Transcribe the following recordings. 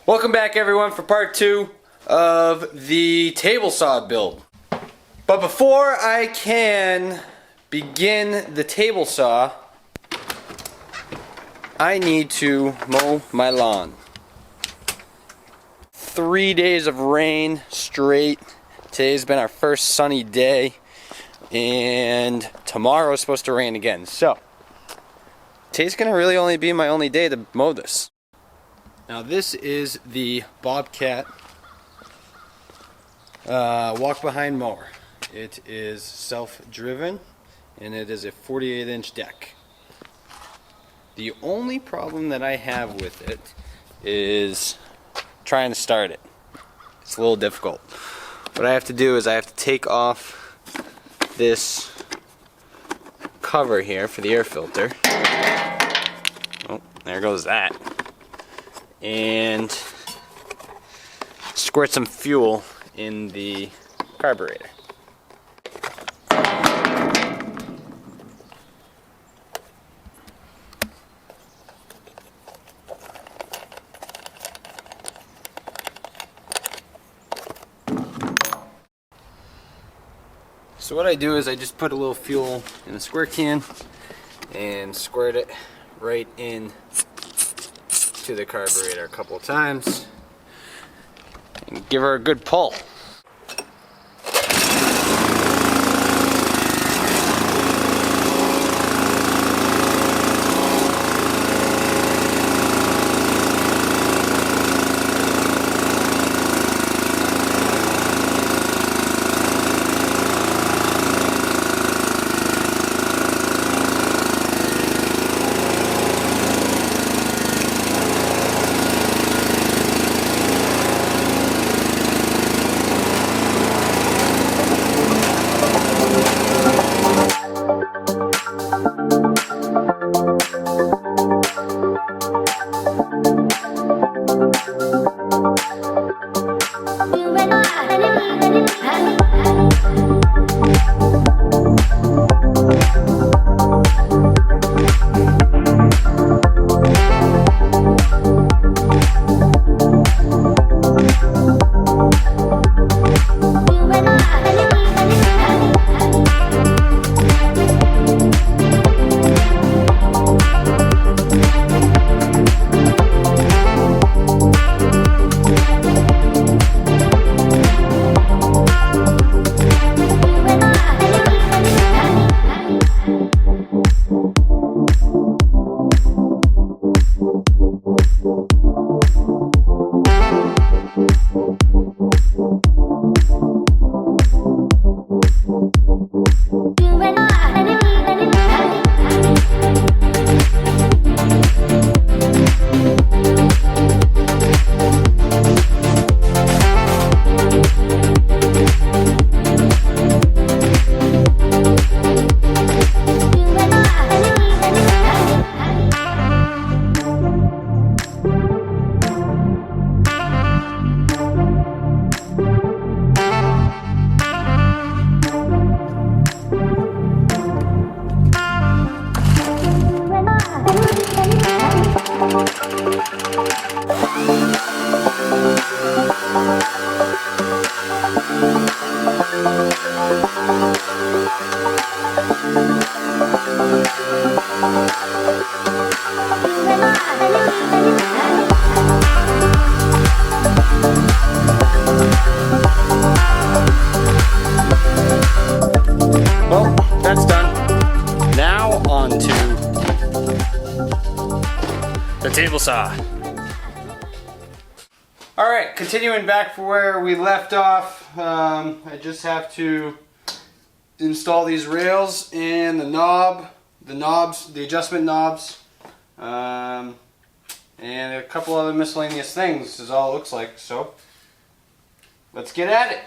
Welcome back everyone for part 2 of the table saw build. But before I can begin the table saw, I need to mow my lawn. 3 days of rain straight. Today's been our first sunny day, and tomorrow is supposed to rain again. So today's gonna really only be my only day to mow this. Now this is the Bobcat walk behind mower. It is self-driven and it is a 48-inch deck. The only problem that I have with it is trying to start it. It's a little difficult. What I have to do is I have to take off this cover here for the air filter. Oh, there goes that. And squirt some fuel in the carburetor. So what I do is I just put a little fuel in a squirt can and squirt it right in to the carburetor a couple of times and give her a good pull. Well, that's done. Now on to the table saw. Alright, continuing back from where we left off, I just have to install these rails and the adjustment knobs, and a couple other miscellaneous things. This is all it looks like, so let's get at it.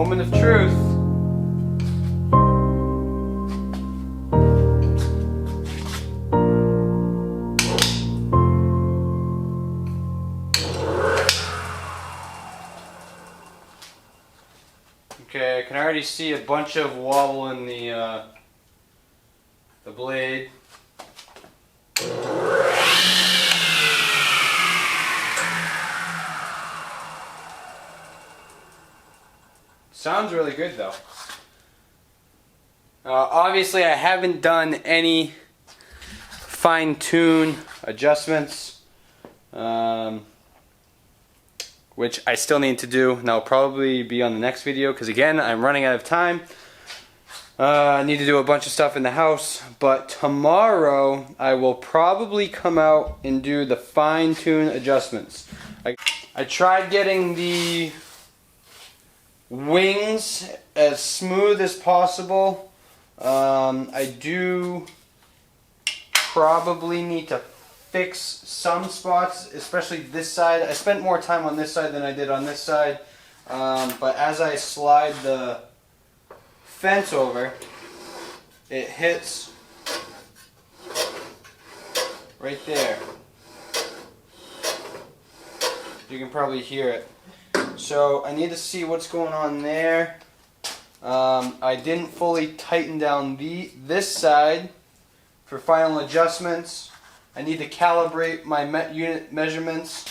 moment of truth. Okay, I can already see a bunch of wobble in the blade. Sounds really good though. Obviously I haven't done any fine-tune adjustments, which I still need to do, and that'll probably be on the next video because again I'm running out of time. I need to do a bunch of stuff in the house, but tomorrow I will probably come out and do the fine-tune adjustments. I tried getting the wings as smooth as possible. I do probably need to fix some spots, especially this side. I spent more time on this side than I did on this side, but as I slide the fence over, it hits right there. You can probably hear it. So I need to see what's going on there. I didn't fully tighten down this side for final adjustments. I need to calibrate my unit measurements.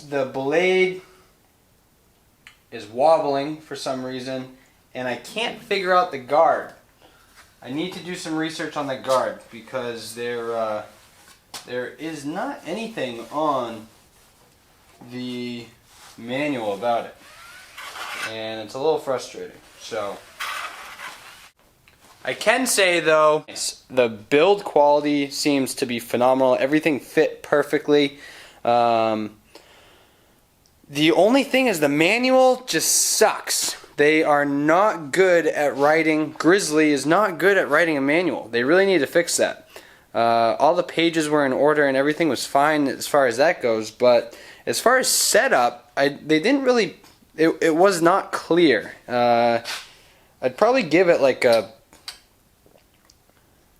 The blade is wobbling for some reason, and I can't figure out the guard. I need to do some research on the guard because there is not anything on the manual about it, and it's a little frustrating. So I can say though, the build quality seems to be phenomenal. Everything fit perfectly. The only thing is the manual just sucks. They are not good at writing. Grizzly is not good at writing a manual. They really need to fix that. All the pages were in order and everything was fine as far as that goes, but as far as setup, they didn't really, it was not clear. I'd probably give it like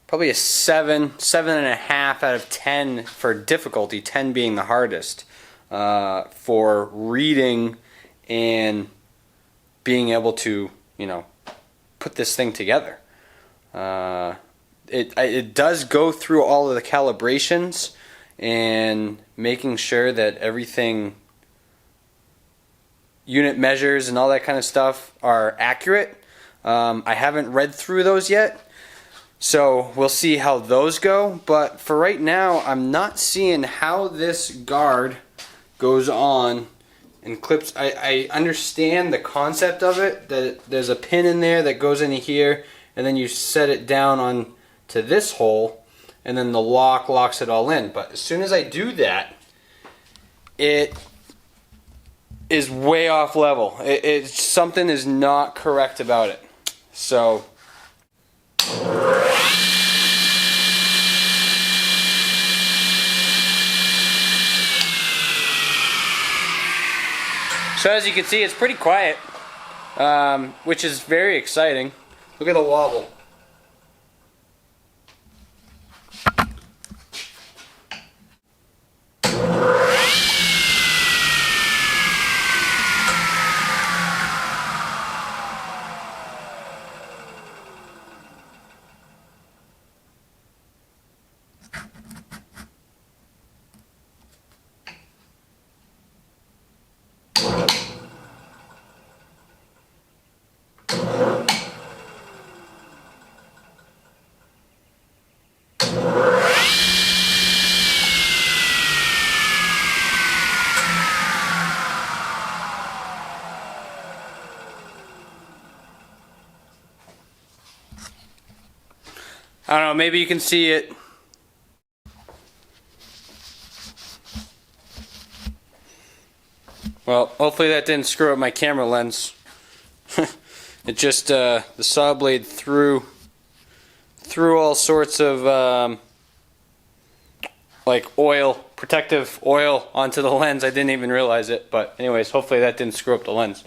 probably a 7.5 out of 10 for difficulty, 10 being the hardest, for reading and being able to, put this thing together. It does go through all of the calibrations and making sure that everything, unit measures and all that kind of stuff are accurate. I haven't read through those yet, so we'll see how those go. But for right now, I'm not seeing how this guard goes on and clips. I understand the concept of it, that there's a pin in there that goes into here, and then you set it down on to this hole, and then the lock locks it all in. But as soon as I do that, it is way off level. Something is not correct about it. So as you can see, it's pretty quiet, which is very exciting. Look at the wobble. I don't know, maybe you can see it. Well, hopefully that didn't screw up my camera lens. It just, the saw blade threw all sorts of like oil, protective oil onto the lens. I didn't even realize it, but anyways, hopefully that didn't screw up the lens.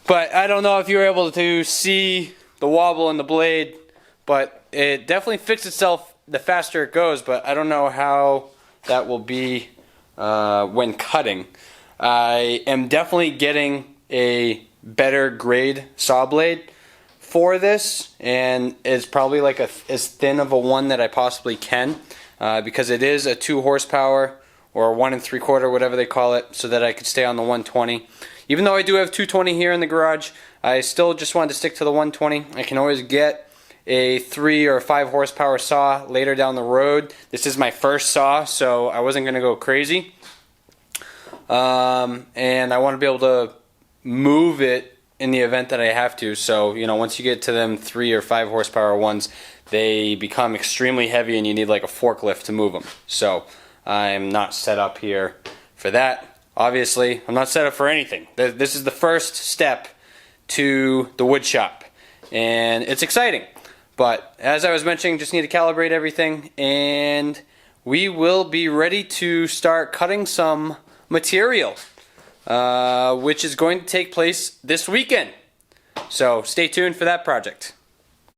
But I don't know if you were able to see the wobble in the blade, but it definitely fits itself the faster it goes, but I don't know how that will be when cutting. I am definitely getting a better grade saw blade for this, and it's probably like as thin of a one that I possibly can, because it is a 2 horsepower or 1 3/4, whatever they call it, so that I could stay on the 120. Even though I do have 220 here in the garage, I still just wanted to stick to the 120. I can always get a 3 or 5 horsepower saw later down the road. This is my first saw, so I wasn't going to go crazy. And I want to be able to move it in the event that I have to. So, you know, once you get to them 3 or 5 horsepower ones, they become extremely heavy and you need like a forklift to move them. So I'm not set up here for that. Obviously, I'm not set up for anything. This is the first step to the wood shop, and it's exciting. But as I was mentioning, just need to calibrate everything, and we will be ready to start cutting some material, which is going to take place this weekend. So stay tuned for that project.